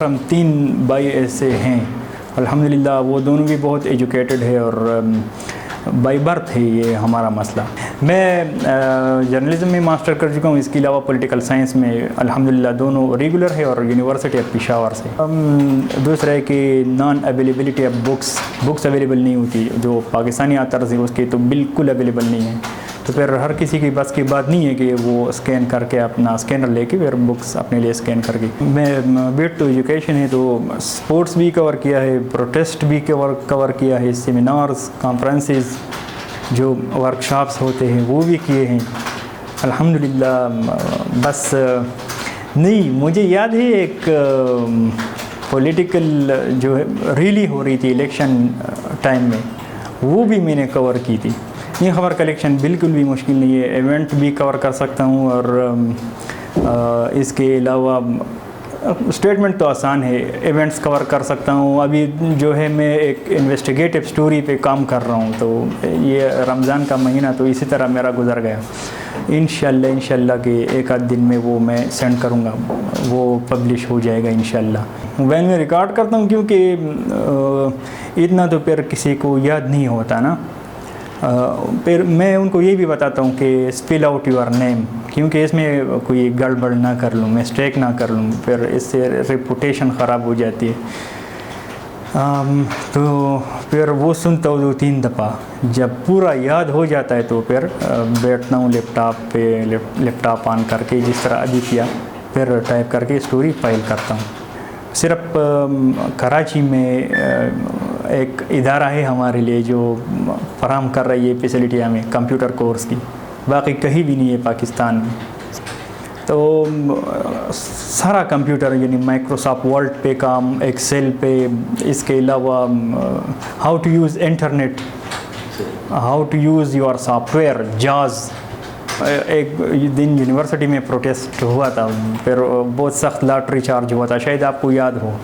ہم 3 بھائی ایسے ہیں الحمدللہ، وہ دونوں بھی بہت ایجوکیٹڈ ہے اور بائی برتھ ہے یہ ہمارا مسئلہ۔ میں جرنلزم میں ماسٹر کر چکا ہوں، اس کے علاوہ پولیٹیکل سائنس میں الحمدللہ دونوں ریگولر ہے اور یونیورسٹی آف پشاور سے۔ دوسرا ہے کہ non availability of books available نہیں ہوتی، جو پاکستانی آتھرز ہیں اس کے تو بالکل اویلیبل نہیں ہے، تو پھر ہر کسی کی بس کی بات نہیں ہے کہ وہ اسکین کر کے اپنا اسکینر لے کے پھر بکس اپنے لیے اسکین کر کے۔ میں بیٹ تو ایجوکیشن ہے تو اسپورٹس بھی کور کیا ہے، پروٹیسٹ بھی کور کیا ہے، سیمینارز، کانفرنسز، جو ورکشاپس ہوتے ہیں وہ بھی کیے ہیں الحمدللہ۔ بس نہیں، مجھے یاد ہے ایک پولیٹیکل جو ہے ریلی ہو رہی تھی الیکشن ٹائم میں، وہ بھی میں نے کور کی تھی۔ یہ خبر کلیکشن بالکل بھی مشکل نہیں ہے، ایونٹ بھی کور کر سکتا ہوں اور اس کے علاوہ اسٹیٹمنٹ تو آسان ہے، ایونٹس کور کر سکتا ہوں۔ ابھی جو ہے میں ایک انویسٹیگیٹو سٹوری پہ کام کر رہا ہوں، تو یہ رمضان کا مہینہ تو اسی طرح میرا گزر گیا۔ انشاءاللہ کہ ایک آدھ دن میں وہ میں سینڈ کروں گا، وہ پبلش ہو جائے گا انشاءاللہ۔ موبائل میں ریکارڈ کرتا ہوں کیونکہ اتنا تو پھر کسی کو یاد نہیں ہوتا نا۔ پھر میں ان کو یہ بھی بتاتا ہوں کہ اسپیل آؤٹ یور نیم، کیونکہ اس میں کوئی گڑبڑ نہ کر لوں، مسٹیک نہ کر لوں، پھر اس سے ریپوٹیشن خراب ہو جاتی ہے۔ تو پھر وہ سنتا ہوں 2-3 دفعہ، جب پورا یاد ہو جاتا ہے تو پھر بیٹھتا ہوں لیپ ٹاپ آن کر کے، جس طرح ابھی کیا، پھر ٹائپ کر کے اسٹوری فائل کرتا ہوں۔ صرف کراچی میں ایک ادارہ ہے ہمارے لیے جو فراہم کر رہی ہے فیسلٹی ہمیں کمپیوٹر کورس کی، باقی کہیں بھی نہیں ہے پاکستان میں۔ تو سارا کمپیوٹر یعنی مائکروسافٹ ورڈ پہ کام، ایکسل پہ، اس کے علاوہ how to use internet, how to use your software, Jazz. ایک دن یونیورسٹی میں پروٹیسٹ ہوا تھا، پھر بہت سخت لاٹری چارج ہوا تھا، شاید آپ کو یاد ہو،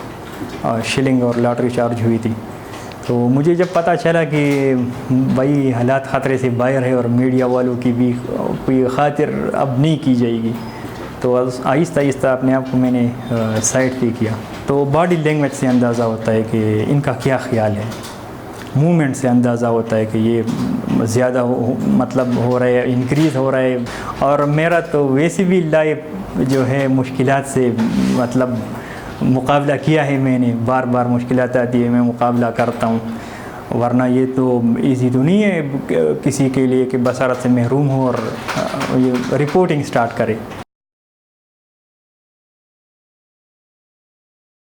شلنگ اور لاٹری چارج ہوئی تھی۔ تو مجھے جب پتہ چلا کہ بھائی حالات خطرے سے باہر ہے اور میڈیا والوں کی بھی کوئی خاطر اب نہیں کی جائے گی، تو آہستہ آہستہ اپنے آپ کو میں نے سائڈ پہ کیا۔ تو باڈی لینگویج سے اندازہ ہوتا ہے کہ ان کا کیا خیال ہے، موومنٹ سے اندازہ ہوتا ہے کہ یہ زیادہ مطلب ہو رہا ہے، انکریز ہو رہا ہے۔ اور میرا تو ویسے بھی لائف جو ہے مشکلات سے مطلب مقابلہ کیا ہے میں نے، بار بار مشکلات آتی ہے میں مقابلہ کرتا ہوں، ورنہ یہ تو ایزی تو نہیں ہے کسی کے لیے کہ بصارت سے محروم ہو اور یہ رپورٹنگ سٹارٹ کرے۔